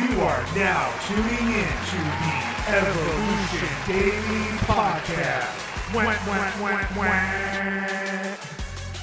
You are now tuning in to the Evolution Daily Podcast.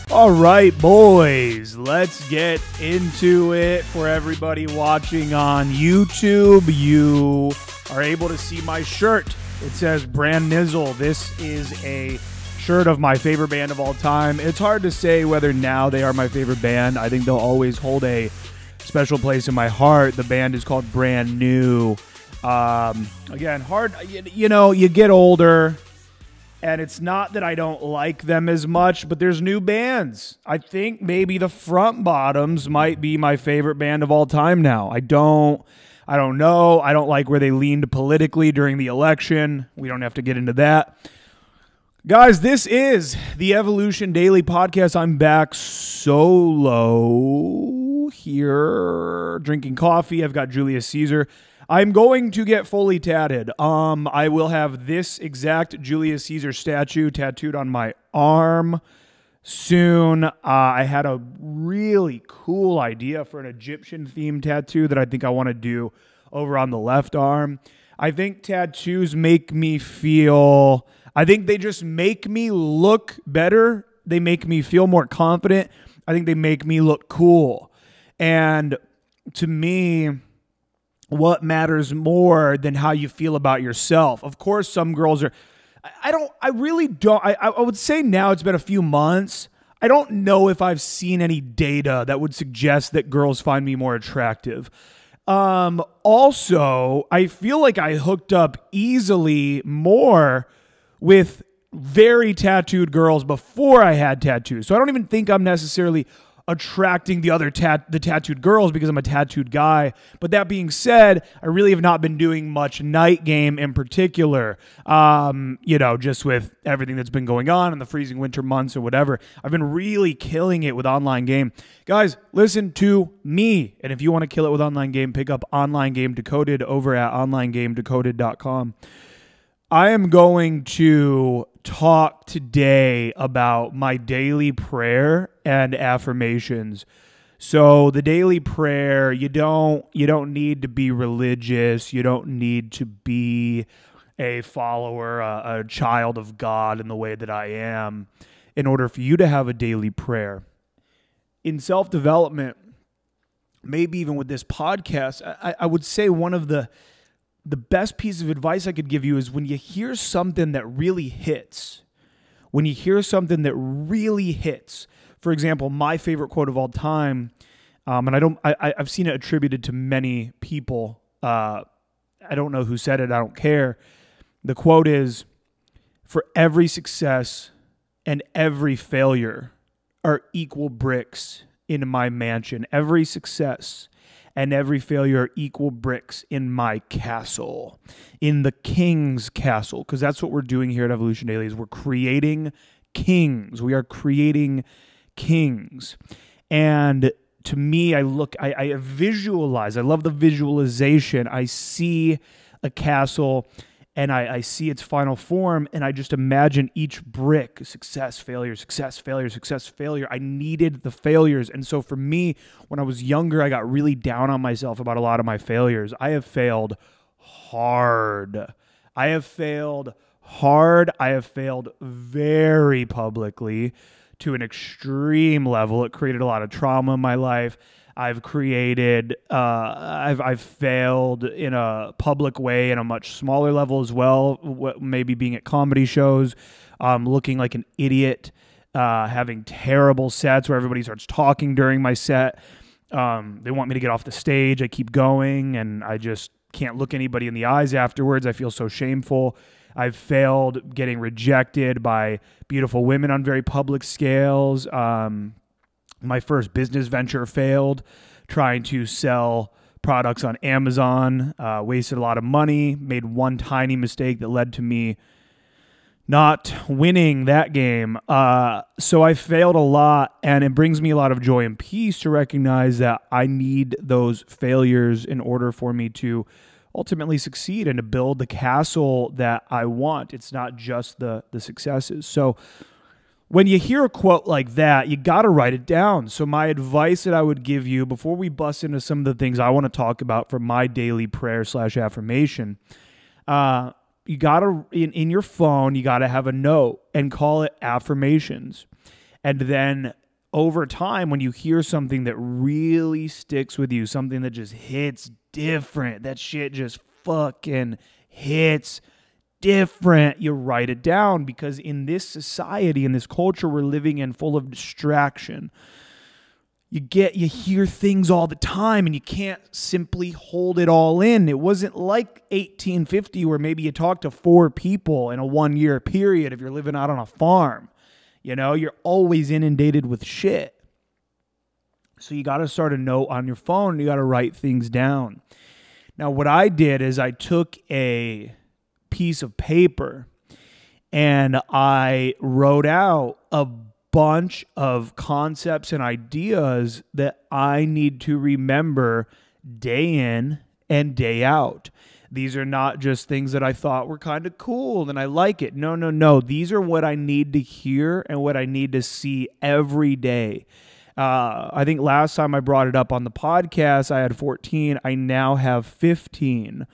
All right, boys, let's get into it. For everybody watching on YouTube, you are able to see my shirt. It says Brand Nizzle. This is a shirt of my favorite band of all time. It's hard to say whether now they are my favorite band. I think they'll always hold a special place in my heart. The band is called Brand New. Again, hard, you know, you get older, and it's not that I don't like them as much, but there's new bands. I think maybe the Front Bottoms might be my favorite band of all time now. I don't know. I don't like where they leaned politically during the election. We don't have to get into that. Guys, this is the Evolution Daily Podcast. I'm back solo here, drinking coffee. I've got Julius Caesar. I'm going to get fully tatted. I will have this exact Julius Caesar statue tattooed on my arm soon. I had a really cool idea for an Egyptian-themed tattoo that I think I want to do over on the left arm. I think tattoos make me feel... I think they just make me look better. They make me feel more confident. I think they make me look cool. And to me, what matters more than how you feel about yourself? Of course, some girls are... I really don't... I would say now it's been a few months. I don't know if I've seen any data that would suggest that girls find me more attractive. Also, I feel like I hooked up easily more with very tattooed girls before I had tattoos. So I don't even think I'm necessarily attracting the tattooed girls because I'm a tattooed guy. But that being said, I really have not been doing much night game in particular. Just with everything that's been going on in the freezing winter months or whatever. I've been really killing it with online game. Guys, listen to me. And if you want to kill it with online game, pick up Online Game Decoded over at onlinegamedecoded.com. I am going to talk today about my daily prayer and affirmations. So the daily prayer, you don't need to be religious. You don't need to be a follower, a child of God in the way that I am in order for you to have a daily prayer. In self-development, maybe even with this podcast, I would say one of the best piece of advice I could give you is when you hear something that really hits. When you hear something that really hits. For example, my favorite quote of all time, and I've seen it attributed to many people. I don't know who said it. I don't care. The quote is, "For every success and every failure are equal bricks in my mansion." Every success and every failure are equal bricks in my castle, in the king's castle, because that's what we're doing here at Evolution Daily is we're creating kings. We are creating kings. And to me, I visualize. I love the visualization. I see a castle and I see its final form, and I just imagine each brick, success, failure, success, failure, success, failure. I needed the failures. And so for me, when I was younger, I got really down on myself about a lot of my failures. I have failed hard. I have failed very publicly to an extreme level. It created a lot of trauma in my life. I've failed in a public way in a much smaller level as well, maybe being at comedy shows, looking like an idiot, having terrible sets where everybody starts talking during my set. They want me to get off the stage. I keep going, and I just can't look anybody in the eyes afterwards. I feel so shameful. I've failed getting rejected by beautiful women on very public scales. My first business venture failed, trying to sell products on Amazon, wasted a lot of money, made one tiny mistake that led to me not winning that game. So I failed a lot, and it brings me a lot of joy and peace to recognize that I need those failures in order for me to ultimately succeed and to build the castle that I want. It's not just the successes. So when you hear a quote like that, you got to write it down. So my advice that I would give you before we bust into some of the things I want to talk about for my daily prayer / affirmation, you got to, in your phone, you got to have a note and call it Affirmations. And then over time, when you hear something that really sticks with you, something that just hits different, that shit just fucking hits different, you write it down, because in this society, in this culture we're living in, full of distraction, you hear things all the time and you can't simply hold it all in. It wasn't like 1850 where maybe you talk to 4 people in a 1-year period if you're living out on a farm. You know, you're always inundated with shit. So you got to start a note on your phone and you got to write things down. Now, what I did is I took a piece of paper and I wrote out a bunch of concepts and ideas that I need to remember day in and day out. These are not just things that I thought were kind of cool and I like it. No. These are what I need to hear and what I need to see every day. I think last time I brought it up on the podcast, I had 14. I now have 15.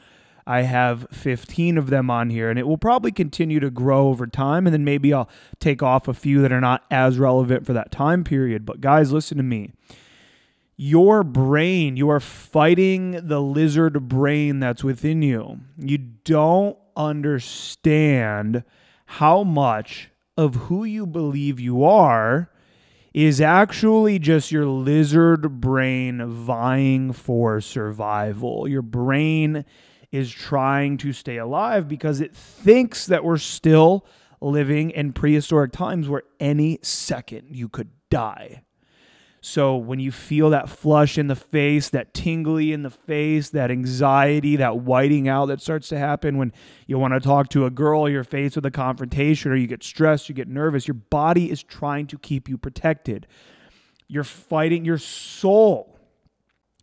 I have 15 of them on here, and it will probably continue to grow over time, and then maybe I'll take off a few that are not as relevant for that time period. But guys, listen to me. Your brain, you are fighting the lizard brain that's within you. You don't understand how much of who you believe you are is actually just your lizard brain vying for survival. Your brain is trying to stay alive because it thinks that we're still living in prehistoric times where any second you could die. So when you feel that flush in the face, that tingly in the face, that anxiety, that whiting out that starts to happen when you want to talk to a girl, you're faced with a confrontation, or you get stressed, you get nervous, your body is trying to keep you protected. You're fighting your soul.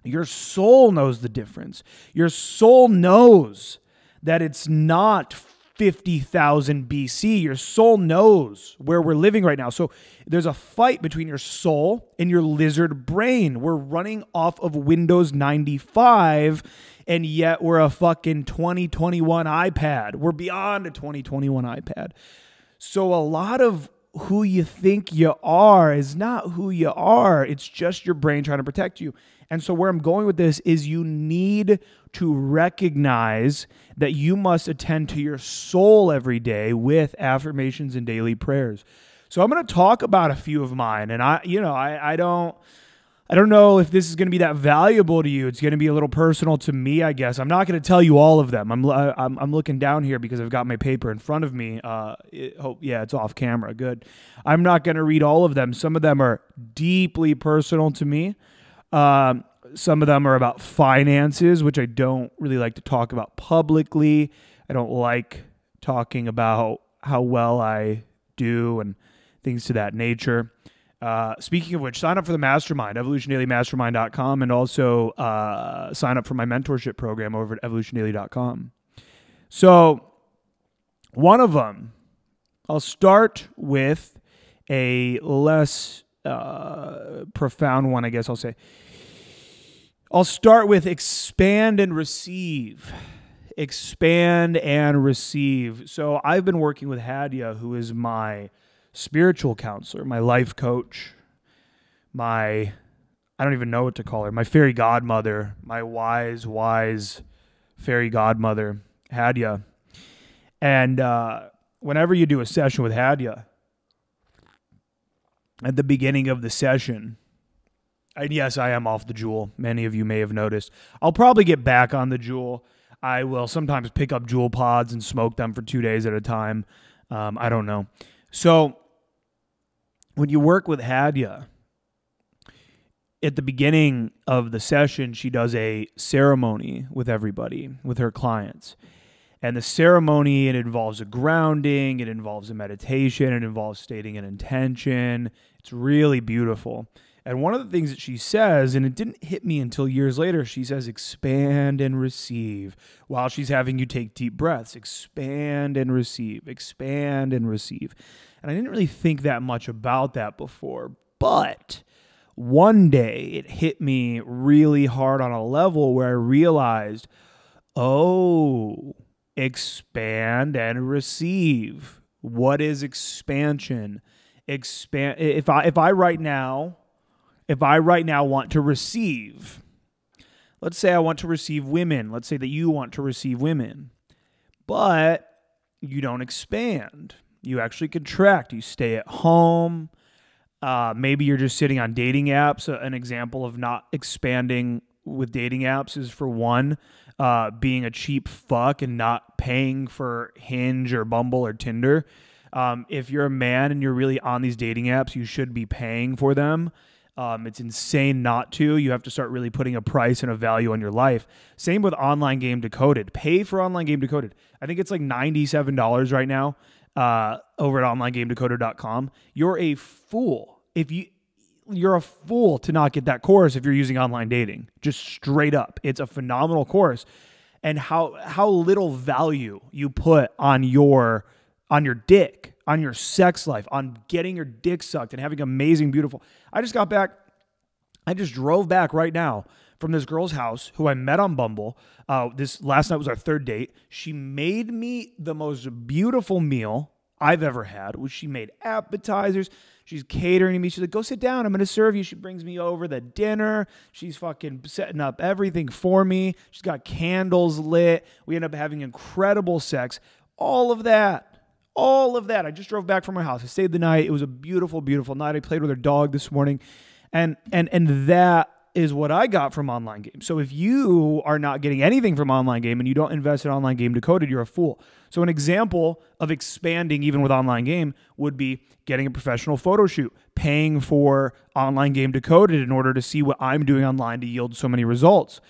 Your soul knows the difference. Your soul knows that it's not 50,000 BC. Your soul knows where we're living right now. So there's a fight between your soul and your lizard brain. We're running off of Windows 95, and yet we're a fucking 2021 iPad. We're beyond a 2021 iPad. So a lot of who you think you are is not who you are. It's just your brain trying to protect you. And so where I'm going with this is you need to recognize that you must attend to your soul every day with affirmations and daily prayers. So I'm going to talk about a few of mine, and I don't know if this is going to be that valuable to you. It's going to be a little personal to me, I guess. I'm not going to tell you all of them. I'm looking down here because I've got my paper in front of me. It's off camera. Good. I'm not going to read all of them. Some of them are deeply personal to me. Some of them are about finances, which I don't really like to talk about publicly. I don't like talking about how well I do and things to that nature. Speaking of which, sign up for the mastermind, evolutiondailymastermind.com, and also sign up for my mentorship program over at evolutiondaily.com. So one of them, I'll start with a less profound one, I guess I'll say. I'll start with expand and receive. Expand and receive. So I've been working with Hadia, who is my spiritual counselor, my life coach, I don't even know what to call her, my fairy godmother, my wise fairy godmother, Hadia. And whenever you do a session with Hadia, at the beginning of the session, and yes, I am off the Juul. Many of you may have noticed. I'll probably get back on the Juul. I will sometimes pick up Juul pods and smoke them for 2 days at a time. I don't know. So when you work with Hadia, at the beginning of the session, she does a ceremony with everybody, with her clients. And the ceremony, it involves a grounding, it involves a meditation, it involves stating an intention. It's really beautiful. And one of the things that she says, and it didn't hit me until years later, she says, expand and receive, while she's having you take deep breaths. Expand and receive, expand and receive. And I didn't really think that much about that before, but one day it hit me really hard on a level where I realized, oh, expand and receive. What is expansion? If I right now want to receive, let's say I want to receive women. Let's say that you want to receive women, but you don't expand. You actually contract. You stay at home. Maybe you're just sitting on dating apps. An example of not expanding with dating apps is, for one, being a cheap fuck and not paying for Hinge or Bumble or Tinder. If you're a man and you're really on these dating apps, you should be paying for them. It's insane not to. You have to start really putting a price and a value on your life. Same with Online Game Decoded. Pay for Online Game Decoded. I think it's like $97 right now over at onlinegamedecoded.com. You're a fool. You're a fool to not get that course if you're using online dating. Just straight up. It's a phenomenal course. And how little value you put on your dick, on your sex life, on getting your dick sucked and having amazing, beautiful. I just drove back right now from this girl's house who I met on Bumble. This last night was our third date. She made me the most beautiful meal I've ever had. She made appetizers. She's catering to me. She's like, go sit down. I'm going to serve you. She brings me over the dinner. She's fucking setting up everything for me. She's got candles lit. We end up having incredible sex. All of that. I just drove back from my house. I stayed the night. It was a beautiful, beautiful night. I played with her dog this morning. And that is what I got from Online Game. So if you are not getting anything from Online Game and you don't invest in Online Game Decoded, you're a fool. So an example of expanding even with Online Game would be getting a professional photo shoot, paying for Online Game Decoded in order to see what I'm doing online to yield so many results,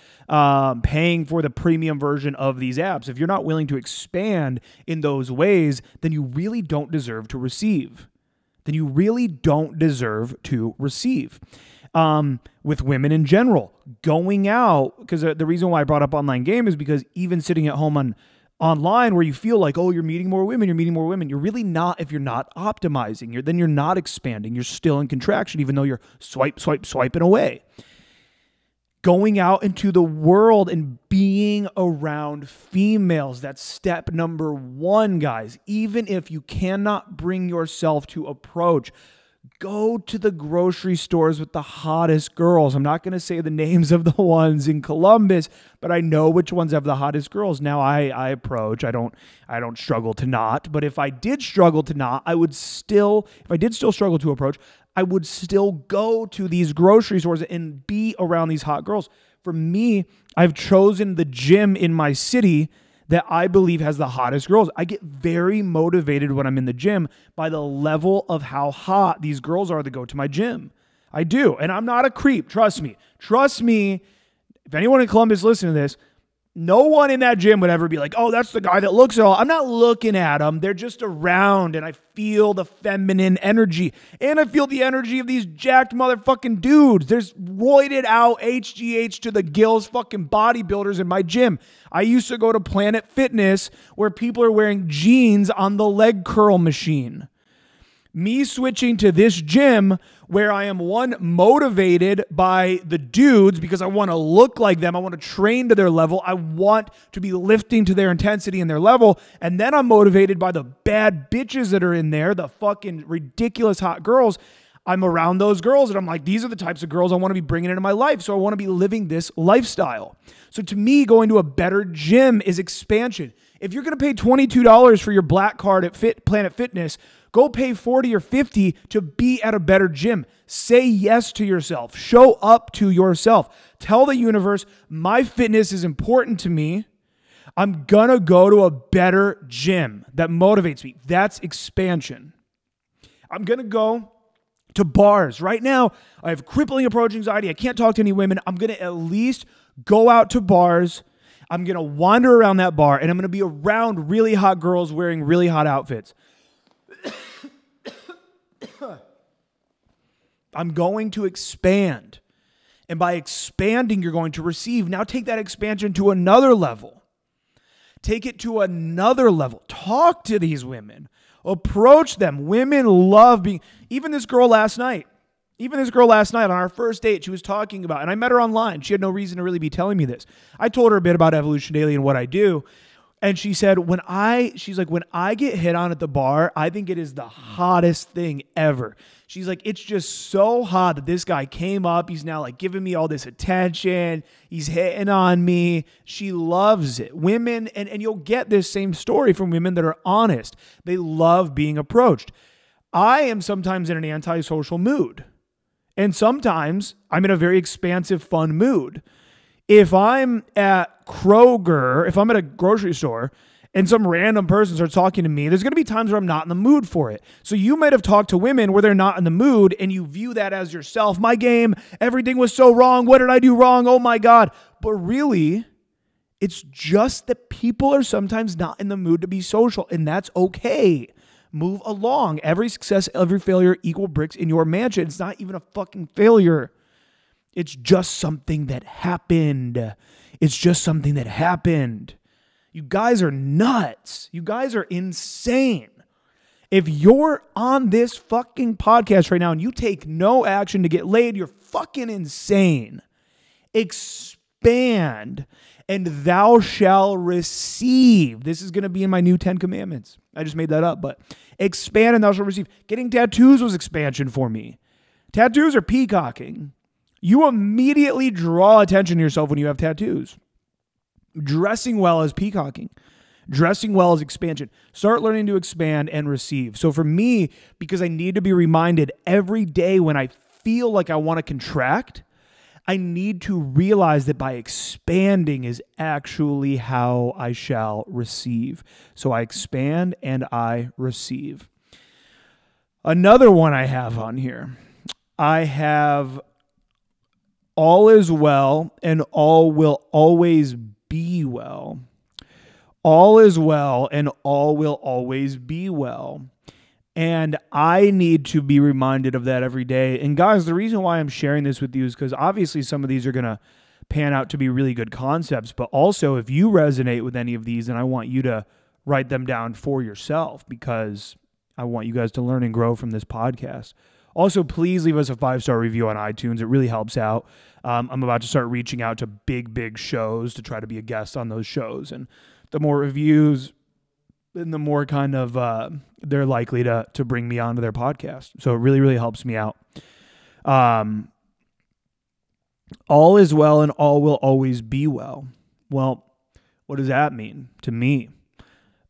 paying for the premium version of these apps. If you're not willing to expand in those ways, then you really don't deserve to receive. With women in general, going out, because the reason why I brought up Online Game is because even sitting at home online where you feel like, oh, you're meeting more women, you're really not if you're not optimizing. Then you're not expanding. You're still in contraction, even though you're swiping away. Going out into the world and being around females, that's step number one, guys. Even if you cannot bring yourself to approach, go to the grocery stores with the hottest girls. I'm not going to say the names of the ones in Columbus, but I know which ones have the hottest girls. Now I approach. I don't struggle to not. But if I did struggle to not, if I did still struggle to approach, I would still go to these grocery stores and be around these hot girls. For me, I've chosen the gym in my city that I believe has the hottest girls. I get very motivated when I'm in the gym by the level of how hot these girls are that go to my gym. I do. And I'm not a creep. Trust me. If anyone in Columbus listening to this, no one in that gym would ever be like, oh, that's the guy that looks at all. I'm not looking at them. They're just around, and I feel the feminine energy. And I feel the energy of these jacked motherfucking dudes. There's roided out HGH to the gills fucking bodybuilders in my gym. I used to go to Planet Fitness where people are wearing jeans on the leg curl machine. Me switching to this gym where I am, one, motivated by the dudes because I want to look like them. I want to train to their level. I want to be lifting to their intensity and their level. And then I'm motivated by the bad bitches that are in there, the fucking ridiculous hot girls. I'm around those girls and I'm like, these are the types of girls I want to be bringing into my life. So I want to be living this lifestyle. So to me, going to a better gym is expansion. If you're going to pay $22 for your black card at Planet Fitness, go pay $40 or $50 to be at a better gym. Say yes to yourself. Show up to yourself. Tell the universe, my fitness is important to me. I'm going to go to a better gym that motivates me. That's expansion. I'm going to go to bars. Right now, I have crippling approach anxiety. I can't talk to any women. I'm going to at least go out to bars. I'm going to wander around that bar, and I'm going to be around really hot girls wearing really hot outfits. I'm going to expand. And by expanding, you're going to receive. Now take that expansion to another level. Take it to another level. Talk to these women. Approach them. Women love being, even this girl last night on our first date, she was talking about, and I met her online. She had no reason to really be telling me this. I told her a bit about Evolution Daily and what I do. And she said, when I get hit on at the bar, I think it is the hottest thing ever. She's like, it's just so hot that this guy came up. He's now like giving me all this attention. He's hitting on me. She loves it. Women, and you'll get this same story from women that are honest. They love being approached. I am sometimes in an antisocial mood. And sometimes I'm in a very expansive, fun mood. If I'm at Kroger, if I'm at a grocery store and some random person starts talking to me, there's going to be times where I'm not in the mood for it. So you might have talked to women where they're not in the mood and you view that as yourself. My game, everything was so wrong. What did I do wrong? Oh my God. But really, it's just that people are sometimes not in the mood to be social, and that's okay. Move along. Every success, every failure equal bricks in your mansion. It's not even a fucking failure. It's just something that happened. It's just something that happened. You guys are nuts. You guys are insane. If you're on this fucking podcast right now and you take no action to get laid, you're fucking insane. Expand and thou shalt receive. This is going to be in my new 10 commandments. I just made that up, but expand and thou shalt receive. Getting tattoos was expansion for me. Tattoos are peacocking. You immediately draw attention to yourself when you have tattoos. Dressing well is peacocking. Dressing well is expansion. Start learning to expand and receive. So for me, because I need to be reminded every day when I feel like I want to contract, I need to realize that by expanding is actually how I shall receive. So I expand and I receive. Another one I have on here. I have all is well and all will always be well. All is well and all will always be well. And I need to be reminded of that every day. And guys, the reason why I'm sharing this with you is because obviously some of these are going to pan out to be really good concepts. But also, if you resonate with any of these, then I want you to write them down for yourself because I want you guys to learn and grow from this podcast. Also, please leave us a 5-star review on iTunes. It really helps out. I'm about to start reaching out to big shows to try to be a guest on those shows. And the more reviews, then the more kind of they're likely to bring me onto their podcast. So it really helps me out. All is well and all will always be well. Well, what does that mean to me?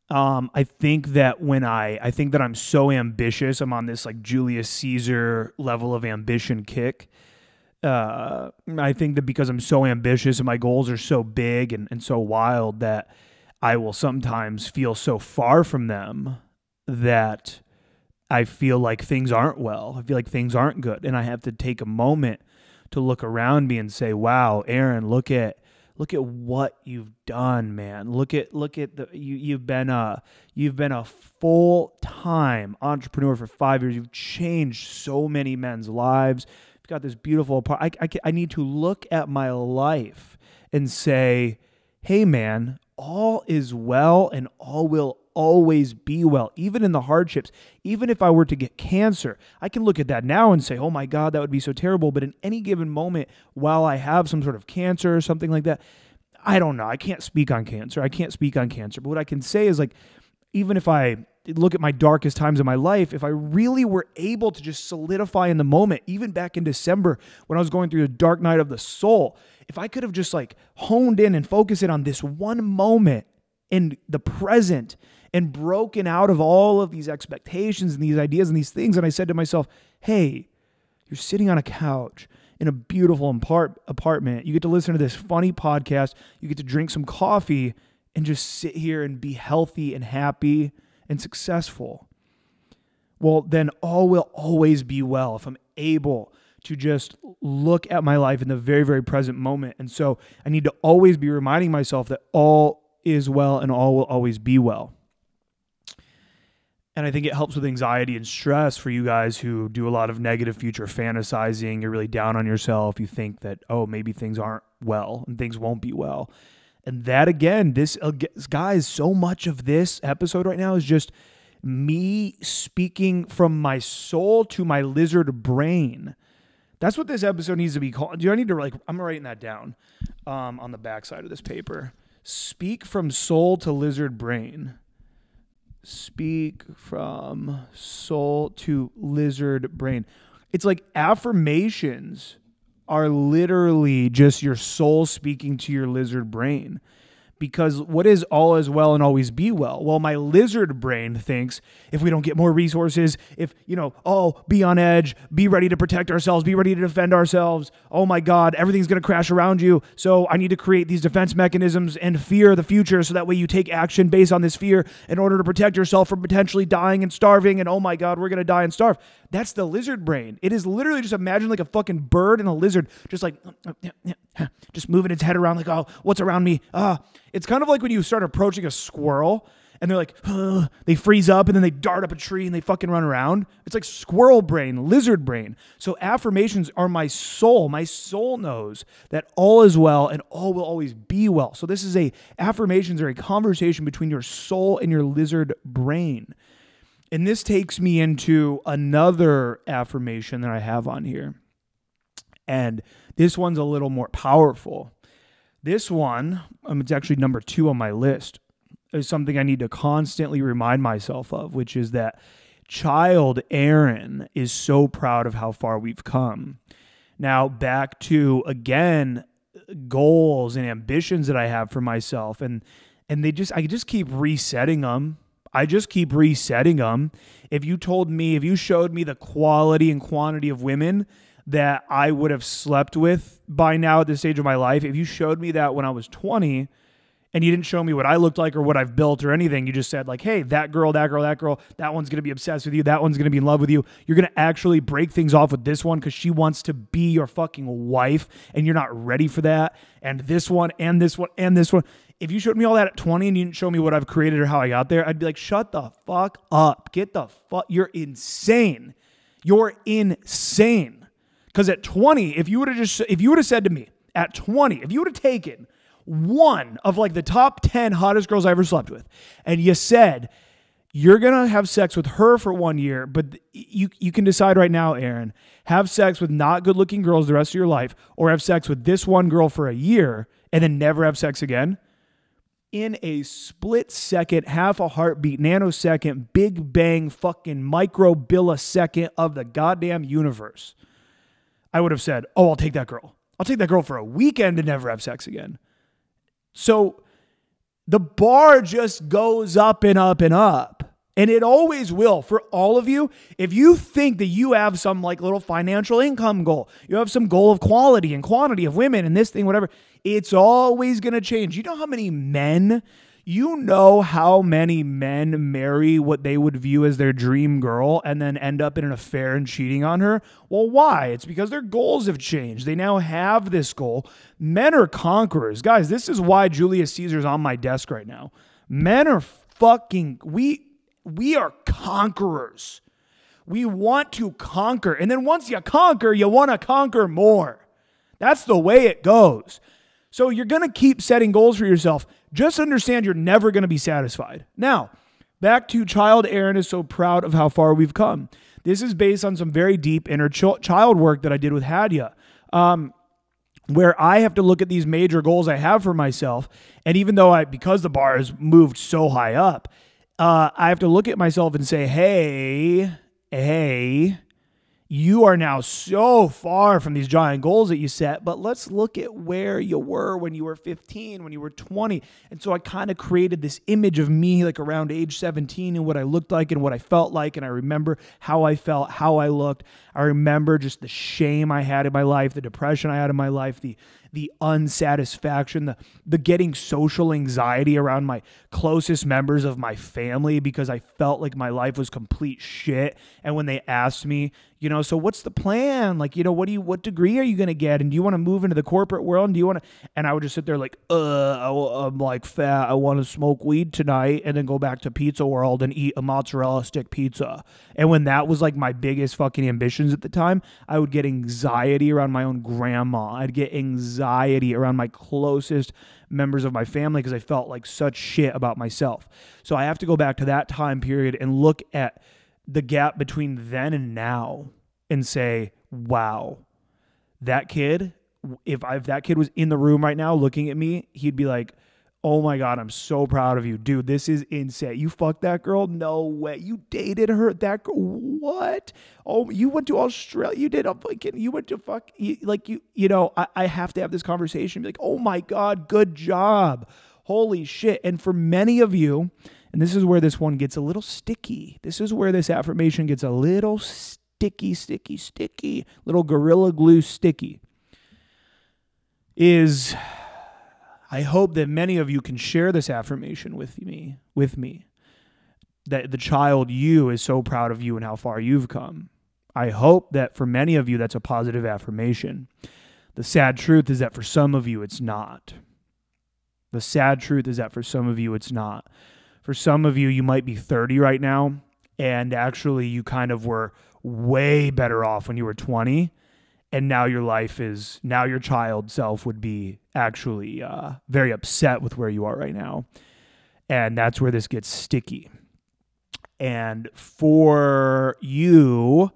I think that I think that I'm so ambitious, I'm on this like Julius Caesar level of ambition kick. I think that because I'm so ambitious and my goals are so big and so wild that I will sometimes feel so far from them that I feel like things aren't well. I feel like things aren't good. And I have to take a moment to look around me and say, wow, Aaron, look at what you've done, man. Look at you've been a full-time entrepreneur for 5 years. You've changed so many men's lives. You've got this beautiful I need to look at my life and say, hey, man, all is well and all will always be well, even in the hardships. Even if I were to get cancer, I can look at that now and say, oh my God, that would be so terrible. But in any given moment, while I have some sort of cancer or something like that, I don't know. I can't speak on cancer. But what I can say is, like, even if I look at my darkest times in my life, if I really were able to just solidify in the moment, even back in December when I was going through the dark night of the soul, if I could have just like honed in and focused in on this one moment in the present and broken out of all of these expectations and these ideas and these things, and I said to myself, hey, you're sitting on a couch in a beautiful apartment. You get to listen to this funny podcast. You get to drink some coffee and just sit here and be healthy and happy and successful. Well, then all will always be well if I'm able to just look at my life in the very, very present moment. And so I need to always be reminding myself that all is well and all will always be well. And I think it helps with anxiety and stress for you guys who do a lot of negative future fantasizing. You're really down on yourself. You think that, oh, maybe things aren't well and things won't be well. And that, again, guys, so much of this episode right now is just me speaking from my soul to my lizard brain. That's what this episode needs to be called. Do I need to, like, I'm writing that down on the backside of this paper. Speak from soul to lizard brain. Speak from soul to lizard brain. It's like affirmations are literally just your soul speaking to your lizard brain. Because what is all is well and always be well? Well, my lizard brain thinks if we don't get more resources, if, be on edge, be ready to protect ourselves, be ready to defend ourselves. Oh my God, everything's going to crash around you. So I need to create these defense mechanisms and fear the future so that way you take action based on this fear in order to protect yourself from potentially dying and starving. And oh my God, we're going to die and starve. That's the lizard brain. It is literally just imagine like a fucking bird and a lizard just like, just moving its head around like, oh, what's around me? It's kind of like when you start approaching a squirrel and they're like, they freeze up and then they dart up a tree and they fucking run around. It's like squirrel brain, lizard brain. So affirmations are my soul. My soul knows that all is well and all will always be well. So affirmations are a conversation between your soul and your lizard brain. And this takes me into another affirmation that I have on here. And this one's a little more powerful. This one, it's actually number 2 on my list, is something I need to constantly remind myself of, which is that child Aaron is so proud of how far we've come. Now, back to, again, goals and ambitions that I have for myself. And I just keep resetting them. If you showed me the quality and quantity of women that I would have slept with by now at this stage of my life, if you showed me that when I was 20 and you didn't show me what I looked like or what I've built or anything, you just said like, hey, that girl, that one's going to be obsessed with you. That one's going to be in love with you. You're going to actually break things off with this one because she wants to be your fucking wife and you're not ready for that. And this one and this one and this one. If you showed me all that at 20 and you didn't show me what I've created or how I got there, I'd be like, shut the fuck up. Get the fuck. You're insane. You're insane. Because at 20, if you would have said to me at 20, if you would have taken one of like the top 10 hottest girls I ever slept with, and you said, you're going to have sex with her for 1 year, but you can decide right now, Aaron, have sex with not good looking girls the rest of your life, or have sex with this one girl for a year and then never have sex again. In a split second, half a heartbeat, nanosecond, big bang, fucking microbillisecond of the goddamn universe, I would have said, oh, I'll take that girl. I'll take that girl for a weekend and never have sex again. So the bar just goes up and up and up. And it always will for all of you. If you think that you have some like little financial income goal, you have some goal of quality and quantity of women and this thing, whatever, it's always going to change. You know how many men marry what they would view as their dream girl and then end up in an affair and cheating on her? Well, why? It's because their goals have changed. They now have this goal. Men are conquerors. Guys, this is why Julius Caesar's on my desk right now. Men are we are conquerors. We want to conquer. And then once you conquer, you want to conquer more. That's the way it goes. So you're going to keep setting goals for yourself. Just understand you're never going to be satisfied. Now, back to child Aaron is so proud of how far we've come. This is based on some very deep inner child work that I did with Hadia, where I have to look at these major goals I have for myself. And even though because the bar has moved so high up, I have to look at myself and say, hey, you are now so far from these giant goals that you set, but let's look at where you were when you were 15, when you were 20. And so I kind of created this image of me like around age 17 and what I looked like and what I felt like. And I remember how I felt, how I looked. I remember just the shame I had in my life, the depression I had in my life, the the unsatisfaction, the getting social anxiety around my closest members of my family because I felt like my life was complete shit. And when they asked me, so what's the plan? Like, what degree are you going to get? And do you want to move into the corporate world? And do you want to, and I would just sit there like, I'm like fat. I want to smoke weed tonight and then go back to Pizza World and eat a mozzarella stick pizza. And when that was like my biggest fucking ambitions at the time, I would get anxiety around my own grandma. I'd get anxiety around my closest members of my family because I felt like such shit about myself. So I have to go back to that time period and look at the gap between then and now and say, wow, that kid, if that kid was in the room right now looking at me, he'd be like, oh my God, I'm so proud of you. Dude, this is insane. You fucked that girl? No way. You dated her? That girl? What? Oh, you went to Australia? You did you went to I have to have this conversation. Be like, oh my God, good job. Holy shit. And for many of you, and this is where this one gets a little sticky. This is where this affirmation gets a little sticky, little Gorilla Glue sticky. Is I hope that many of you can share this affirmation with me. That the child you is so proud of you and how far you've come. I hope that for many of you that's a positive affirmation. The sad truth is that for some of you it's not. The sad truth is that for some of you it's not. For some of you, you might be 30 right now, and actually you kind of were way better off when you were 20, and now your child self would be actually very upset with where you are right now, and that's where this gets sticky. And for you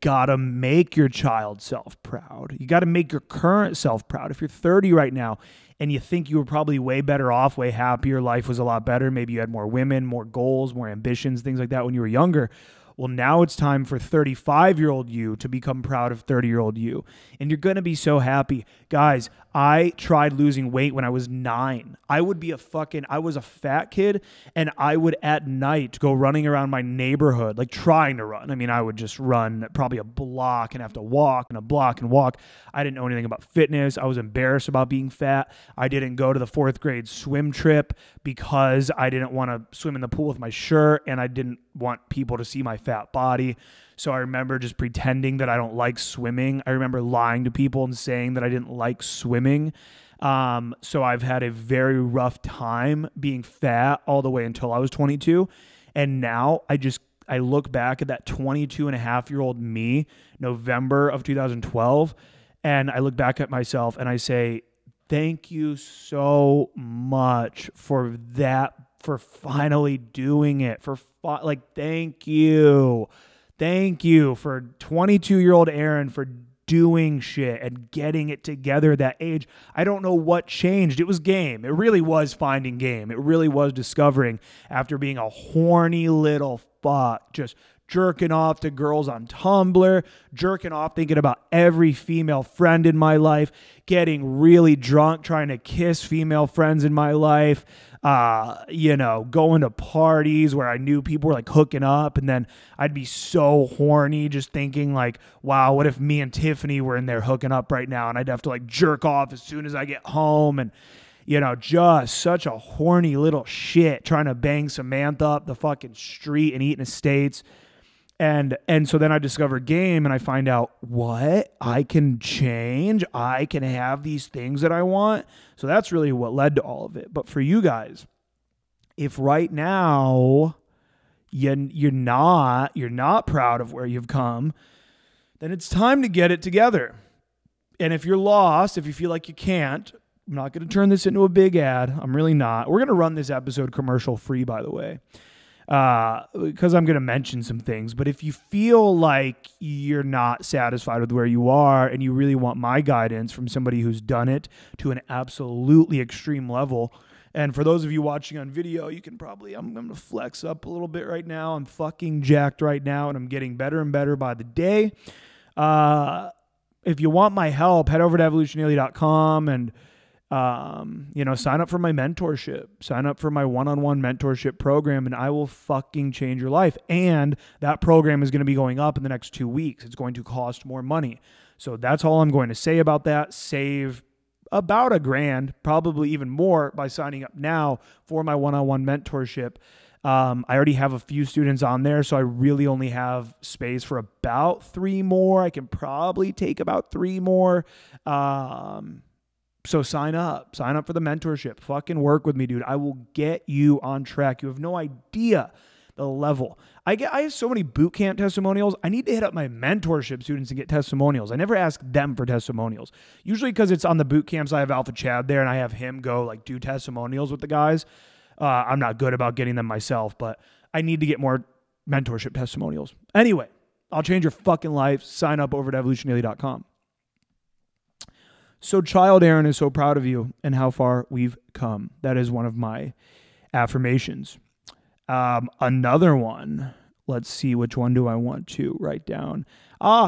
gotta make your child self proud. You gotta make your current self proud. If you're 30 right now, and you think you were probably way better off, way happier, life was a lot better, maybe you had more women, more goals, more ambitions, things like that when you were younger. Well, now it's time for 35-year-old you to become proud of 30-year-old you. And you're going to be so happy. Guys, I tried losing weight when I was 9. I was a fat kid, and I would at night go running around my neighborhood, like trying to run. I mean, I would just run probably a block and have to walk and a block and walk. I didn't know anything about fitness. I was embarrassed about being fat. I didn't go to the 4th grade swim trip because I didn't want to swim in the pool with my shirt, and I didn't want people to see my fat body. So I remember just pretending that I don't like swimming. I remember lying to people and saying that I didn't like swimming. So I've had a very rough time being fat all the way until I was 22. And now I look back at that 22-and-a-half-year-old me, November of 2012, and I look back at myself and I say, thank you so much for that, for finally doing it, thank you. Thank you for 22-year-old Aaron for doing shit and getting it together at that age. I don't know what changed. It was game. It really was finding game. It really was discovering after being a horny little fuck, just jerking off to girls on Tumblr, jerking off thinking about every female friend in my life, getting really drunk trying to kiss female friends in my life, going to parties where I knew people were like hooking up, and then I'd be so horny just thinking like, wow, what if me and Tiffany were in there hooking up right now, and I'd have to like jerk off as soon as I get home, and just such a horny little shit trying to bang Samantha up the fucking street and eating estates. And so then I discover game and I find out what I can change. I can have these things that I want. So that's really what led to all of it. But for you guys, if right now you're not proud of where you've come, then it's time to get it together. And if you're lost, if you feel like you can't, I'm not going to turn this into a big ad. I'm really not. We're going to run this episode commercial free, by the way. Because I'm going to mention some things. But if you feel like you're not satisfied with where you are and you really want my guidance from somebody who's done it to an absolutely extreme level, and for those of you watching on video, you can probably, I'm going to flex up a little bit right now. I'm fucking jacked right now, and I'm getting better and better by the day. If you want my help, head over to evolutionaily.com and sign up for my mentorship, sign up for my one-on-one mentorship program, and I will fucking change your life. And that program is going to be going up in the next 2 weeks. It's going to cost more money. So that's all I'm going to say about that. Save about $1,000, probably even more, by signing up now for my one-on-one mentorship. I already have a few students on there, so I really only have space for about 3 more. I can probably take about 3 more. So sign up for the mentorship. Fucking work with me, dude. I will get you on track. You have no idea the level. I have so many boot camp testimonials. I need to hit up my mentorship students and get testimonials. I never ask them for testimonials. Usually because it's on the boot camps, I have Alpha Chad there and I have him go like do testimonials with the guys. I'm not good about getting them myself, but I need to get more mentorship testimonials. Anyway, I'll change your fucking life. Sign up over at evolutiondaily.com. So Child Aaron is so proud of you and how far we've come. That is one of my affirmations. Another one, let's see, which one do I want to write down?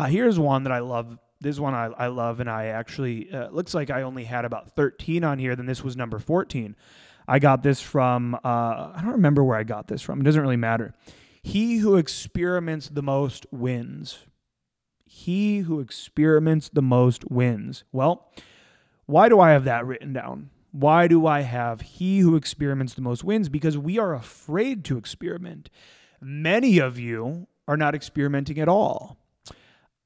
Here's one that I love. This one I love, and I actually, looks like I only had about 13 on here, then this was number 14. I got this from, I don't remember where I got this from. It doesn't really matter. He who experiments the most wins. He who experiments the most wins. Well, why do I have that written down? Why do I have he who experiments the most wins? Because we are afraid to experiment. Many of you are not experimenting at all.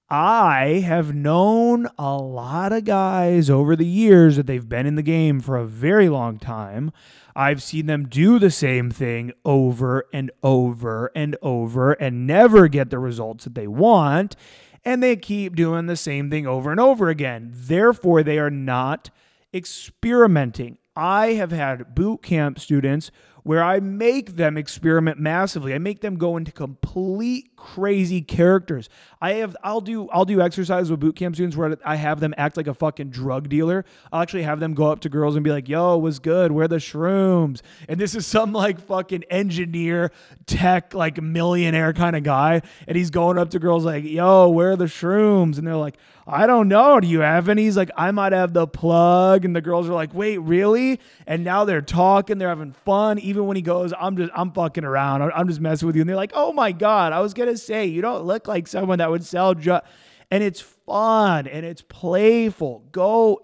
I have known a lot of guys over the years that they've been in the game for a very long time. I've seen them do the same thing over and over and over and never get the results that they want. And they keep doing the same thing over and over again. Therefore, they are not experimenting. I have had boot camp students where I make them experiment massively. I make them go into complete crazy characters. I'll do exercises with boot camp students where I have them act like a fucking drug dealer. I'll actually have them go up to girls and be like, yo, what's good? Where are the shrooms? And this is some like fucking engineer, tech, like millionaire kind of guy. And he's going up to girls like, yo, where are the shrooms? And they're like, I don't know. Do you have any? He's like, I might have the plug. And the girls are like, wait, really? And now they're talking. They're having fun. Even when he goes, I'm fucking around. I'm just messing with you. And they're like, oh my God, I was going to say, you don't look like someone that would sell drugs. And it's fun and it's playful.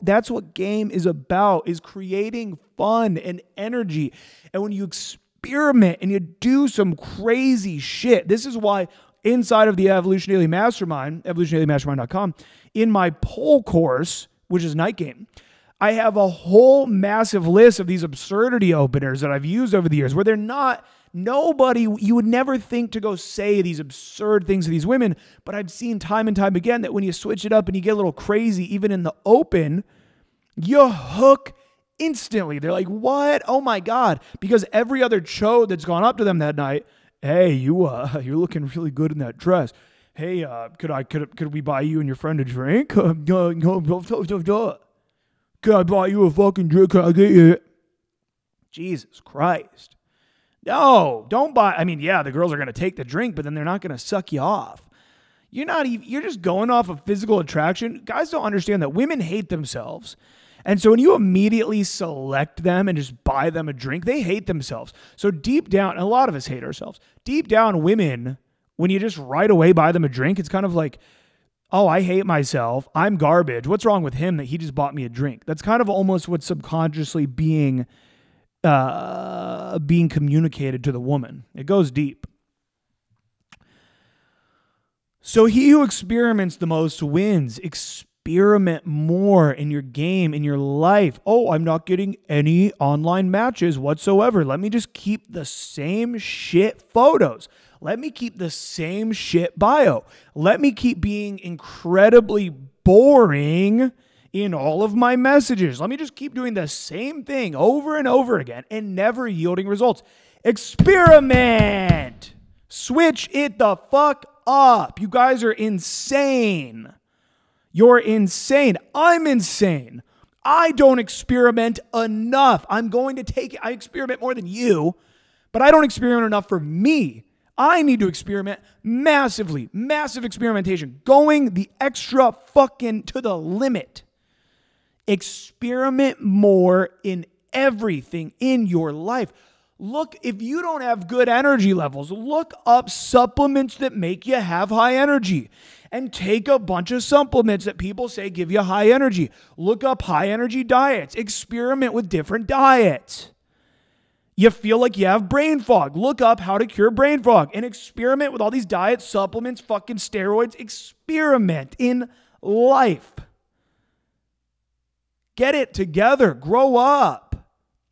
That's what game is about, is creating fun and energy. And when you experiment and you do some crazy shit, this is why inside of the Evolution Daily Mastermind, evolutiondailymastermind.com, in my poll course, which is Night Game, I have a whole massive list of these absurdity openers that I've used over the years where they're not, you would never think to go say these absurd things to these women, but I've seen time and time again that when you switch it up and you get a little crazy, even in the open, you hook instantly. They're like, what? Oh my God. Because every other chode that's gone up to them that night, hey, you're looking really good in that dress. Hey, could we buy you and your friend a drink? Could I buy you a fucking drink? Can I get you? Jesus Christ. No, don't buy. I mean, yeah, the girls are going to take the drink, but then they're not going to suck you off. You're just going off of physical attraction. Guys don't understand that women hate themselves. And so when you immediately select them and just buy them a drink, they hate themselves. So deep down, and a lot of us hate ourselves. Deep down, women, when you just right away buy them a drink, it's kind of like, oh, I hate myself. I'm garbage. What's wrong with him that he just bought me a drink? That's kind of almost what's subconsciously being communicated to the woman. It goes deep. So he who experiments the most wins. Experiment more in your game, in your life. Oh, I'm not getting any online matches whatsoever. Let me just keep the same shit photos. Let me keep the same shit bio. Let me keep being incredibly boring in all of my messages. Let me just keep doing the same thing over and over again and never yielding results. Experiment. Switch it the fuck up. You guys are insane. You're insane. I'm insane. I don't experiment enough. I'm going to take it. I experiment more than you, but I don't experiment enough for me. I need to experiment massively. Massive experimentation. Going the extra fucking to the limit. Experiment more in everything in your life. Look, if you don't have good energy levels, look up supplements that make you have high energy and take a bunch of supplements that people say give you high energy. Look up high energy diets. Experiment with different diets. You feel like you have brain fog. Look up how to cure brain fog and experiment with all these diets, supplements, fucking steroids. Experiment in life. Get it together. Grow up.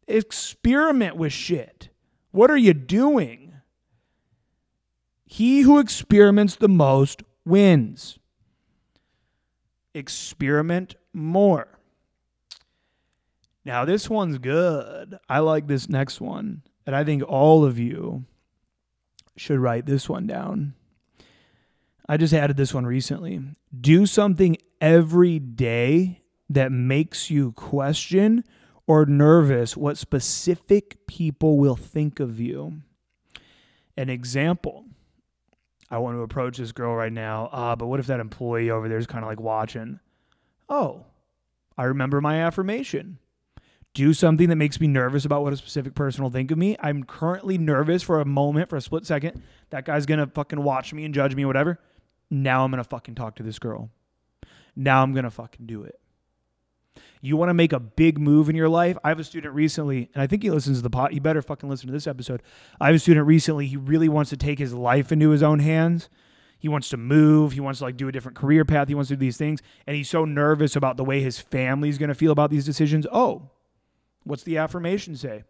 Experiment with shit. What are you doing? He who experiments the most wins. Experiment more. Now, this one's good. I like this next one. And I think all of you should write this one down. I just added this one recently. Do something every day that makes you question or nervous what specific people will think of you. An example. I want to approach this girl right now, but what if that employee over there is kind of like watching? Oh, I remember my affirmation. Do something that makes me nervous about what a specific person will think of me. I'm currently nervous for a moment, for a split second. That guy's going to fucking watch me and judge me or whatever. Now I'm going to fucking talk to this girl. Now I'm going to fucking do it. You want to make a big move in your life? I have a student recently, and I think he listens to the pod. You better fucking listen to this episode. I have a student recently. He really wants to take his life into his own hands. He wants to move. He wants to like do a different career path. He wants to do these things. And he's so nervous about the way his family's going to feel about these decisions. Oh, what's the affirmation say?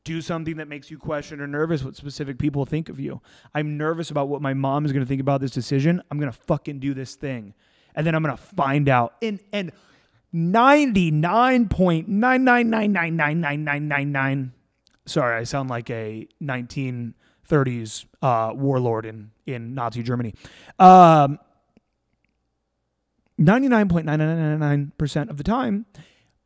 Do something that makes you question or nervous what specific people think of you. I'm nervous about what my mom is going to think about this decision. I'm going to fucking do this thing. And then I'm going to find out. And 99.9999999. Sorry, I sound like a 1930s warlord in Nazi Germany. 99.9999% of the time,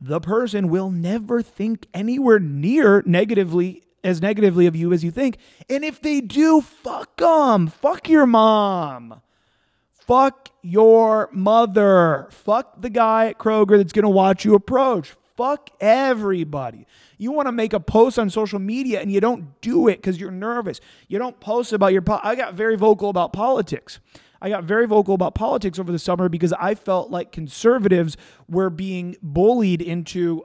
the person will never think anywhere near negatively of you as you think. And if they do, fuck them. Fuck your mom. Fuck your mother. Fuck the guy at Kroger that's going to watch you approach. Fuck everybody. You want to make a post on social media and you don't do it because you're nervous. You don't post about your... I got very vocal about politics. over the summer because I felt like conservatives were being bullied into...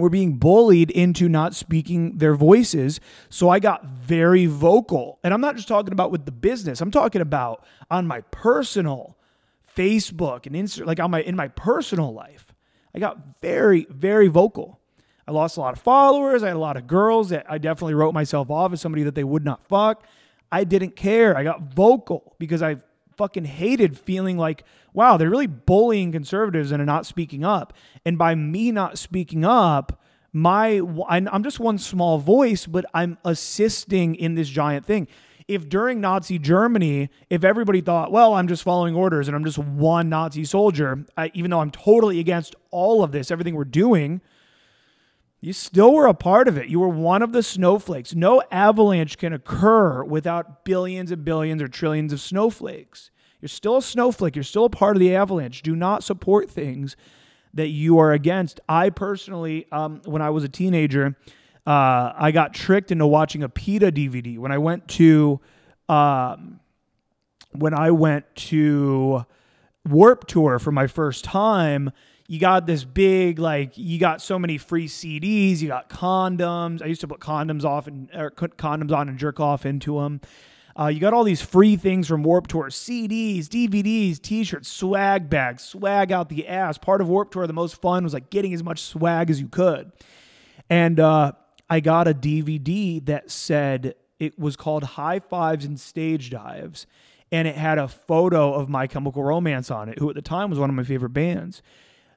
not speaking their voices. So I got very vocal. And I'm not just talking about with the business. I'm talking about on my personal Facebook and Instagram, like in my personal life. I got very, very vocal. I lost a lot of followers. I had a lot of girls that I definitely wrote myself off as somebody that they would not fuck. I didn't care. I got vocal because I fucking hated feeling like, wow, they're really bullying conservatives and are not speaking up. And by me not speaking up, I'm just one small voice, but I'm assisting in this giant thing. If during Nazi Germany, if everybody thought, well, I'm just following orders and I'm just one Nazi soldier, even though I'm totally against all of this, everything we're doing, you still were a part of it. You were one of the snowflakes. No avalanche can occur without billions and billions or trillions of snowflakes. You're still a snowflake. You're still a part of the avalanche. Do not support things that you are against. I personally, when I was a teenager, I got tricked into watching a PETA DVD. When I went to Warped Tour for my first time, you got this big, you got so many free CDs, you got condoms. I used to put condoms on and jerk off into them. You got all these free things from Warped Tour, CDs, DVDs, t-shirts, swag bags, swag out the ass. Part of Warped Tour, the most fun was like getting as much swag as you could. And I got a DVD that said, it was called High Fives and Stage Dives. And it had a photo of My Chemical Romance on it, who at the time was one of my favorite bands.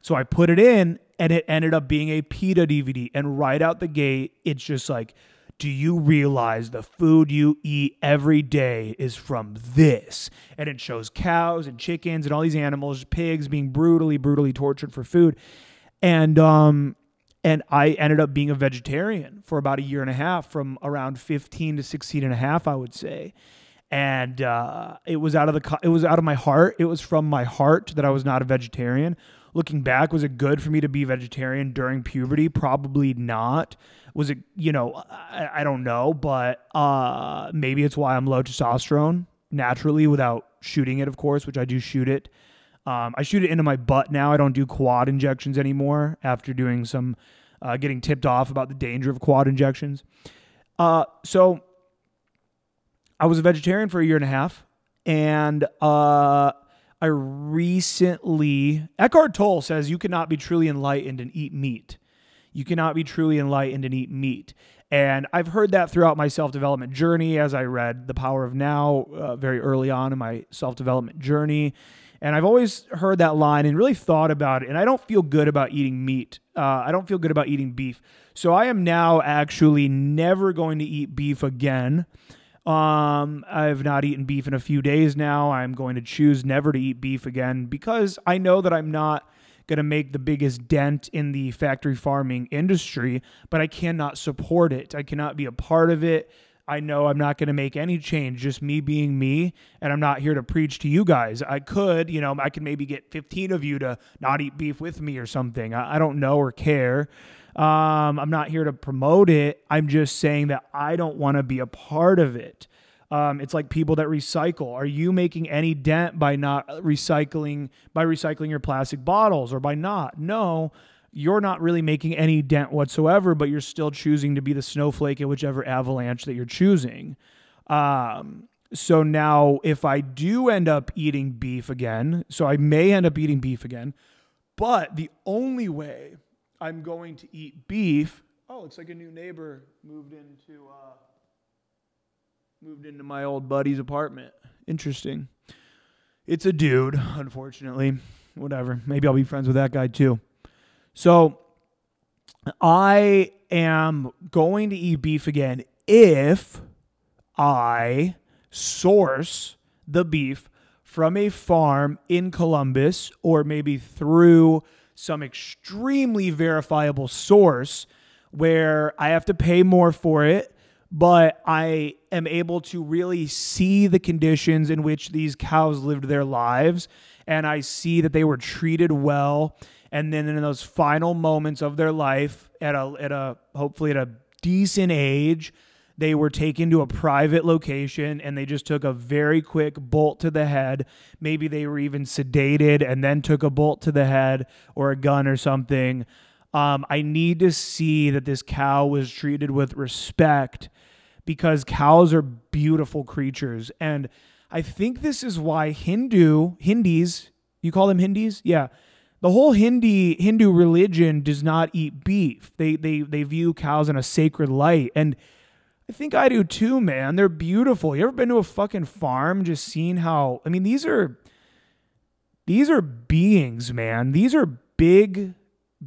So I put it in, and it ended up being a PETA DVD. And right out the gate, it's just like, do you realize the food you eat every day is from this? And it shows cows and chickens and all these animals, pigs being brutally, brutally tortured for food. And I ended up being a vegetarian for about a year and a half, from around 15 to 16 and a half, I would say. And it was out of my heart. It was from my heart that I was not a vegetarian. looking back, was it good for me to be vegetarian during puberty? Probably not. Was it, I don't know, but maybe it's why I'm low testosterone naturally without shooting it, of course, which I do shoot it. I shoot it into my butt now. I don't do quad injections anymore after doing some getting tipped off about the danger of quad injections. So I was a vegetarian for a year and a half, and I recently, Eckhart Tolle says you cannot be truly enlightened and eat meat. You cannot be truly enlightened and eat meat. And I've heard that throughout my self-development journey as I read The Power of Now very early on in my self-development journey. And I've always heard that line and really thought about it. And I don't feel good about eating meat. I don't feel good about eating beef. So I am now actually never going to eat beef again. I've not eaten beef in a few days now. I'm going to choose never to eat beef again because I know that I'm not going to make the biggest dent in the factory farming industry, but I cannot support it. I cannot be a part of it. I know I'm not going to make any change, just me being me, and I'm not here to preach to you guys. I could, I could maybe get 15 of you to not eat beef with me or something. I don't know or care. I'm not here to promote it. I'm just saying that I don't want to be a part of it. It's like people that recycle. Are you making any dent by not recycling your plastic bottles or by not? No. You're not really making any dent whatsoever, but you're still choosing to be the snowflake in whichever avalanche that you're choosing. So now if I do end up eating beef again, so I may end up eating beef again, but the only way I'm going to eat beef, it's like a new neighbor moved into my old buddy's apartment. Interesting. It's a dude, unfortunately. Whatever. Maybe I'll be friends with that guy too. So I am going to eat beef again if I source the beef from a farm in Columbus or maybe through some extremely verifiable source where I have to pay more for it, but I am able to really see the conditions in which these cows lived their lives, and I see that they were treated well. And then in those final moments of their life, hopefully at a decent age, they were taken to a private location and they just took a very quick bolt to the head. Maybe they were even sedated and then took a bolt to the head or a gun or something. I need to see that this cow was treated with respect because cows are beautiful creatures. And I think this is why Hindis, you call them Hindis? Yeah. The whole Hindu religion does not eat beef. They view cows in a sacred light. And I think I do too, man. They're beautiful. You ever been to a fucking farm, just seeing how, these are beings, man. These are big,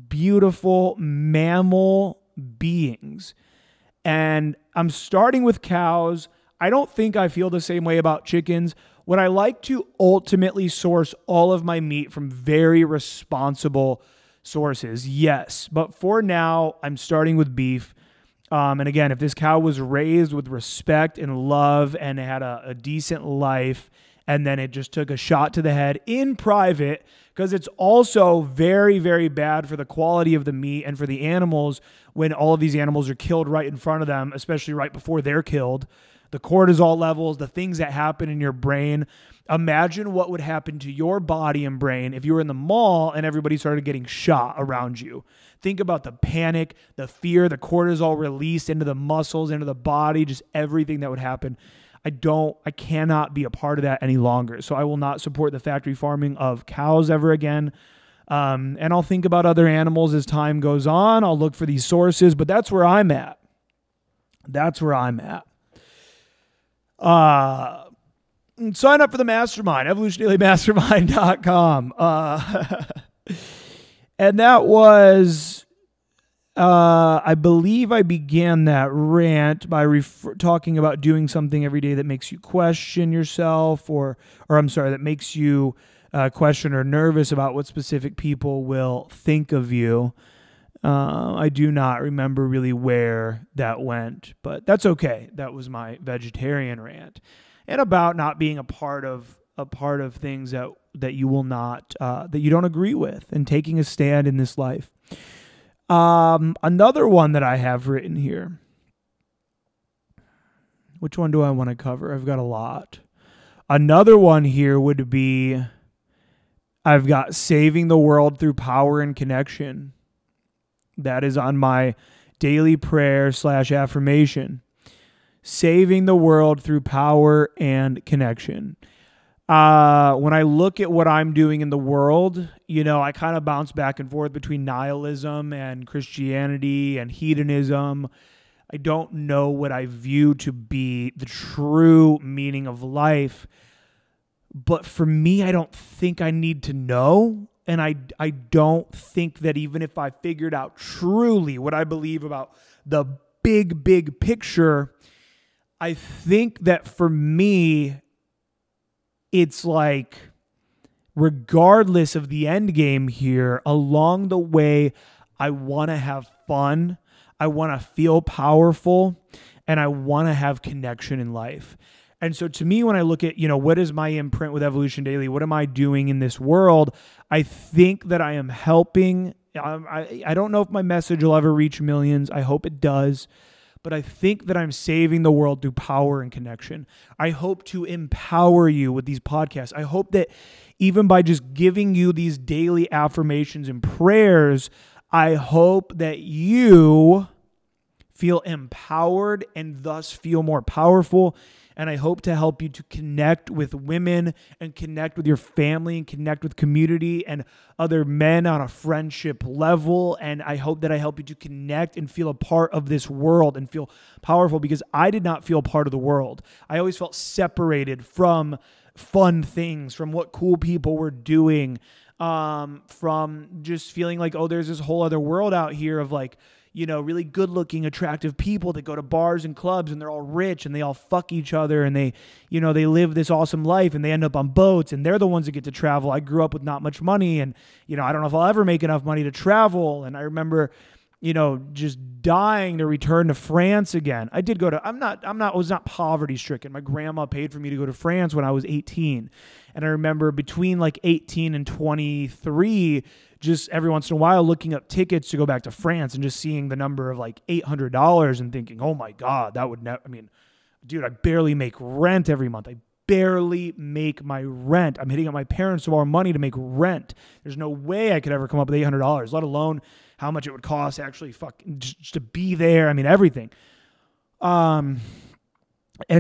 beautiful mammal beings. And I'm starting with cows. I don't think I feel the same way about chickens. Would I like to ultimately source all of my meat from very responsible sources? Yes. But for now, I'm starting with beef. And again, if this cow was raised with respect and love and had a decent life, and then it just took a shot to the head in private, because it's also very, very bad for the quality of the meat and for the animals when all of these animals are killed right in front of them, especially right before they're killed. The cortisol levels, the things that happen in your brain. Imagine what would happen to your body and brain if you were in the mall and everybody started getting shot around you. Think about the panic, the fear, the cortisol released into the muscles, into the body, just everything that would happen. I cannot be a part of that any longer. So I will not support the factory farming of cows ever again. And I'll think about other animals as time goes on. I'll look for these sources, but that's where I'm at. That's where I'm at. Sign up for the mastermind, evolutionailymastermind.com. And that was, I believe I began that rant by talking about doing something every day that makes you question yourself that makes you question or nervous about what specific people will think of you. I do not remember really where that went, but that's okay. That was my vegetarian rant, and about not being a part of things that that you don't agree with, and taking a stand in this life. Another one that I have written here. Which one do I want to cover? I've got a lot. Another one here would be, I've got saving the world through power and connection. That is on my daily prayer / affirmation. Saving the world through power and connection. When I look at what I'm doing in the world, I kind of bounce back and forth between nihilism and Christianity and hedonism. I don't know what I view to be the true meaning of life. But for me, I don't think I need to know. And I don't think that even if I figured out truly what I believe about the big picture, I think that for me, it's like, regardless of the end game here, along the way, I want to have fun. I want to feel powerful, and I want to have connection in life. And so to me, when I look at, what is my imprint with Evolution Daily? What am I doing in this world? I think that I am helping. I don't know if my message will ever reach millions. I hope it does. But I think that I'm saving the world through power and connection. I hope to empower you with these podcasts. I hope that even by just giving you these daily affirmations and prayers, I hope that you feel empowered and thus feel more powerful. And I hope to help you to connect with women and connect with your family and connect with community and other men on a friendship level. And I hope that I help you to connect and feel a part of this world and feel powerful, because I did not feel part of the world. I always felt separated from fun things, from what cool people were doing, from just feeling like, oh, there's this whole other world out here of like, really good-looking, attractive people that go to bars and clubs, and they're all rich, and they all fuck each other, and they live this awesome life, and they end up on boats, and they're the ones that get to travel. I grew up with not much money, and, I don't know if I'll ever make enough money to travel. And I remember, just dying to return to France again. I did go to, I was not poverty-stricken. My grandma paid for me to go to France when I was 18. And I remember between like 18 and 23, just every once in a while looking up tickets to go back to France and just seeing the number of like $800 and thinking, oh my God, that would never, dude, I barely make rent every month. I barely make my rent. I'm hitting up my parents to borrow money to make rent. There's no way I could ever come up with $800, let alone how much it would cost to actually just to be there. Everything. And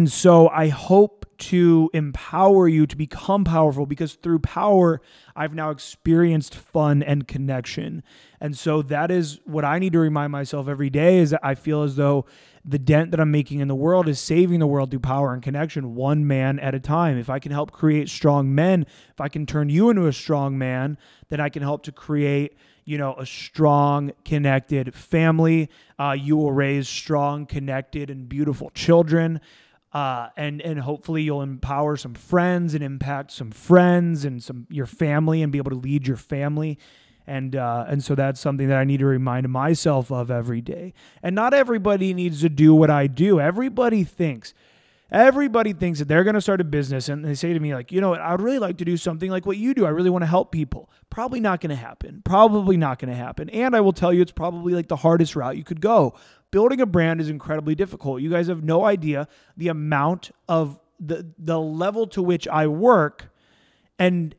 so I hope to empower you to become powerful, because through power, I've now experienced fun and connection. And so that is what I need to remind myself every day, is that I feel as though the dent that I'm making in the world is saving the world through power and connection, one man at a time. If I can help create strong men, if I can turn you into a strong man, then I can help to create, a strong, connected family. You will raise strong, connected, and beautiful children. And hopefully you'll empower some friends and impact some friends and your family, and be able to lead your family. And so that's something that I need to remind myself of every day. And not everybody needs to do what I do. Everybody thinks that they're going to start a business, and they say to me like, I'd really like to do something like what you do. I really want to help people. Probably not going to happen. And I will tell you, it's probably like the hardest route you could go. Building a brand is incredibly difficult. You guys have no idea the amount of the level to which I work. And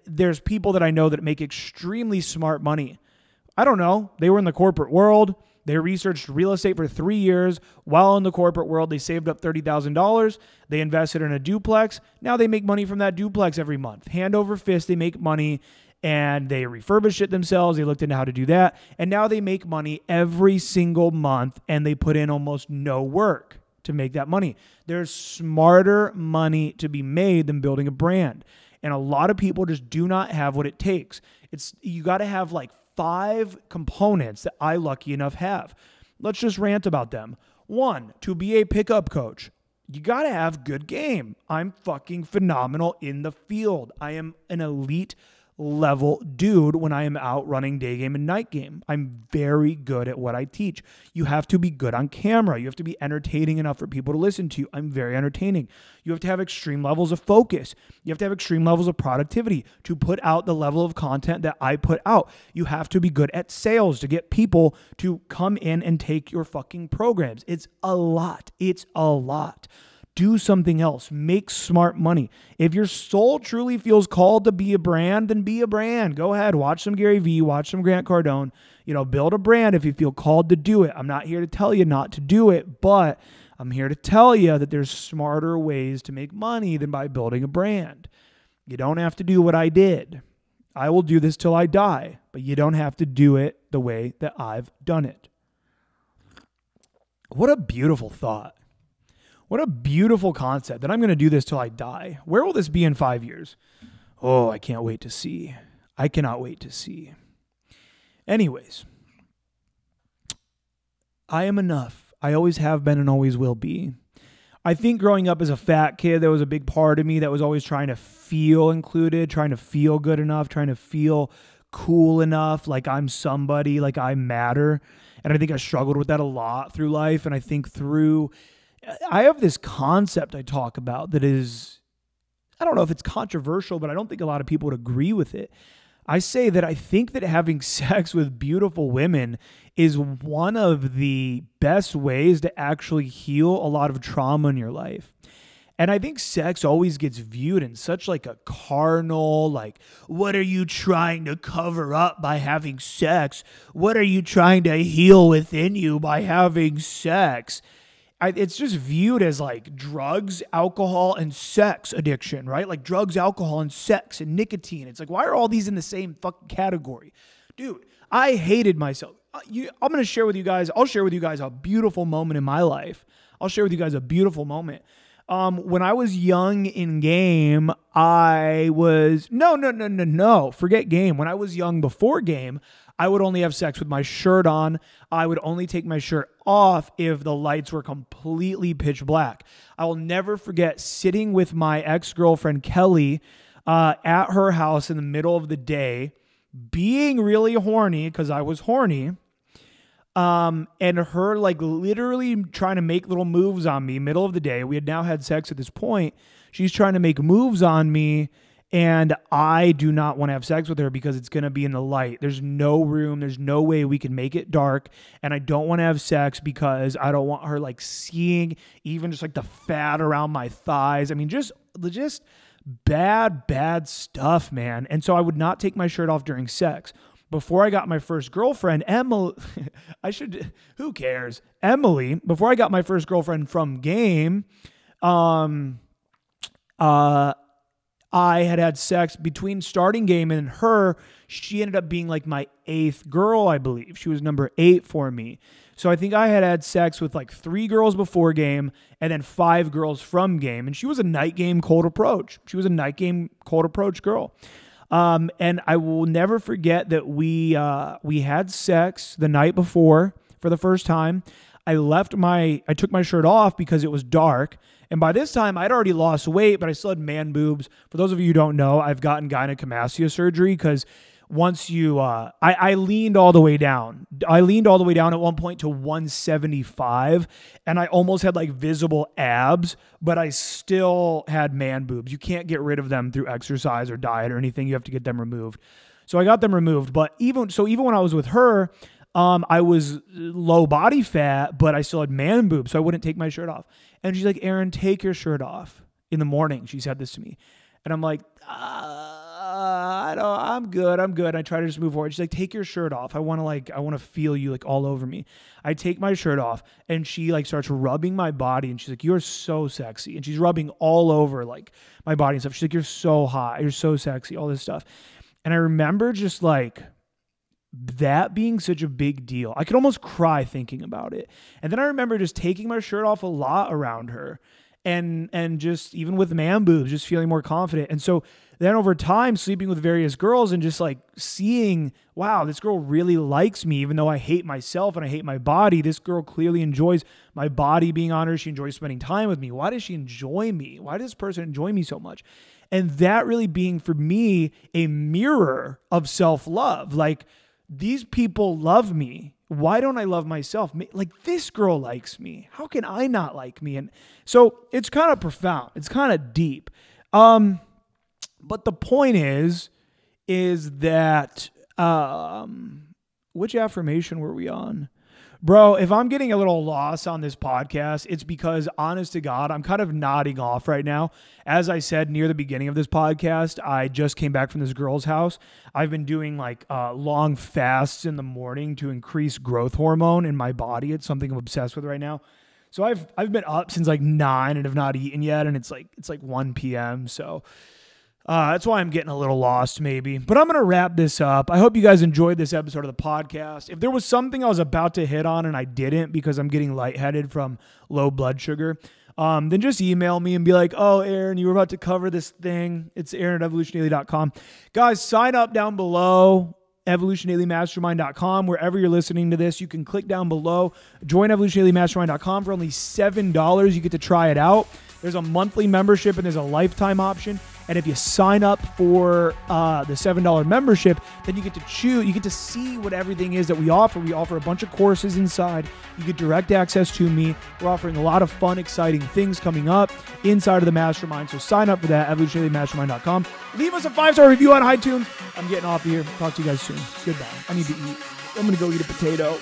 there's people that I know that make extremely smart money. I don't know. They were in the corporate world. They researched real estate for 3 years. While in the corporate world, they saved up $30,000. They invested in a duplex. Now they make money from that duplex every month. Hand over fist, they make money, and they refurbished it themselves. They looked into how to do that. And now they make money every single month, and they put in almost no work to make that money. There's smarter money to be made than building a brand. And a lot of people just do not have what it takes. You got to have like 5 components that I, lucky enough, have. Let's just rant about them. 1, to be a pickup coach, you got to have good game. I'm fucking phenomenal in the field. I am an elite level dude when I am out running day game and night game. I'm very good at what I teach. You have to be good on camera. You have to be entertaining enough for people to listen to you. I'm very entertaining. You have to have extreme levels of focus. You have to have extreme levels of productivity to put out the level of content that I put out. You have to be good at sales to get people to come in and take your fucking programs. It's a lot. It's a lot. Do something else. Make smart money. If your soul truly feels called to be a brand, then be a brand. Go ahead. Watch some Gary Vee. Watch some Grant Cardone. Build a brand if you feel called to do it. I'm not here to tell you not to do it, but I'm here to tell you that there's smarter ways to make money than by building a brand. You don't have to do what I did. I will do this till I die, but you don't have to do it the way that I've done it. What a beautiful thought. What a beautiful concept that I'm going to do this till I die. Where will this be in 5 years? Oh, I can't wait to see. I cannot wait to see. Anyways, I am enough. I always have been and always will be. I think growing up as a fat kid, there was a big part of me that was always trying to feel included, trying to feel good enough, trying to feel cool enough, like I'm somebody, like I matter. And I think I struggled with that a lot through life. And I think I have this concept I talk about that is, I don't know if it's controversial, but I don't think a lot of people would agree with it. I say that I think that having sex with beautiful women is one of the best ways to actually heal a lot of trauma in your life. And I think sex always gets viewed in such like a carnal, like, what are you trying to cover up by having sex? What are you trying to heal within you by having sex? It's just viewed as like drugs, alcohol, and sex addiction, right? Like drugs, alcohol, and sex, and nicotine. It's like, why are all these in the same fucking category? Dude, I hated myself. I'm going to share with you guys, I'll share with you guys a beautiful moment in my life. I'll share with you guys a beautiful moment. When I was young in game, forget game. When I was young before game, I would only have sex with my shirt on. I would only take my shirt off if the lights were completely pitch black. I will never forget sitting with my ex-girlfriend, Kelly, at her house in the middle of the day, being really horny because I was horny. And her like literally trying to make little moves on me middle of the day. We had now had sex at this point. She's trying to make moves on me. And I do not want to have sex with her because it's going to be in the light. There's no room. There's no way we can make it dark. And I don't want to have sex because I don't want her like seeing even just like the fat around my thighs. I mean, just bad stuff, man. And so I would not take my shirt off during sex. Before I got my first girlfriend, Emily, who cares? Emily, before I got my first girlfriend from game, I had sex between starting game and her. She ended up being like my 8th girl, I believe. She was number 8 for me. So I think I had sex with like 3 girls before game and then 5 girls from game. And she was a night game cold approach. She was a night game cold approach girl. And I will never forget that we had sex the night before for the first time. I took my shirt off because it was dark. And by this time, I'd already lost weight, but I still had man boobs. For those of you who don't know, I've gotten gynecomastia surgery because once I leaned all the way down. I leaned all the way down at one point to 175, and I almost had like visible abs, but I still had man boobs. You can't get rid of them through exercise or diet or anything. You have to get them removed. So I got them removed. But even when I was with her, I was low body fat, but I still had man boobs, so I wouldn't take my shirt off. And she's like, Aaron, take your shirt off. In the morning, she said this to me. And I'm like, I'm good. I try to just move forward. She's like, take your shirt off. I want to feel you like all over me. I take my shirt off and she like starts rubbing my body and she's like, you're so sexy. And she's rubbing all over like my body and stuff. She's like, you're so hot. You're so sexy, all this stuff. And I remember just like that being such a big deal. I could almost cry thinking about it. And then I remember just taking my shirt off a lot around her. and just even with man boobs, just feeling more confident. And so then over time, sleeping with various girls and just like seeing, wow, this girl really likes me, even though I hate myself and I hate my body. This girl clearly enjoys my body being on her. She enjoys spending time with me. Why does she enjoy me? Why does this person enjoy me so much? And that really being for me a mirror of self-love. Like, these people love me. Why don't I love myself? Like, this girl likes me. How can I not like me? And so it's kind of profound. It's kind of deep. But the point is that, which affirmation were we on? Bro, if I'm getting a little lost on this podcast, it's because, honest to God, I'm kind of nodding off right now. As I said near the beginning of this podcast, I just came back from this girl's house. I've been doing like long fasts in the morning to increase growth hormone in my body. It's something I'm obsessed with right now. So I've been up since like 9 and have not eaten yet, and it's like 1 p.m. So that's why I'm getting a little lost maybe. But I'm going to wrap this up. I hope you guys enjoyed this episode of the podcast. If there was something I was about to hit on and I didn't because I'm getting lightheaded from low blood sugar, then just email me and be like, oh, Aaron, you were about to cover this thing. It's aaron@evolutiondaily.com. Guys, sign up down below, evolutiondailymastermind.com. Wherever you're listening to this, you can click down below. Join evolutiondailymastermind.com for only $7. You get to try it out. There's a monthly membership and there's a lifetime option. And if you sign up for the $7 membership, then you get to choose, you get to see what everything is that we offer. We offer a bunch of courses inside. You get direct access to me. We're offering a lot of fun, exciting things coming up inside of the mastermind. So sign up for that, evolutiondailymastermind.com. Leave us a 5-star review on iTunes. I'm getting off of here. Talk to you guys soon. Goodbye. I need to eat. I'm going to go eat a potato.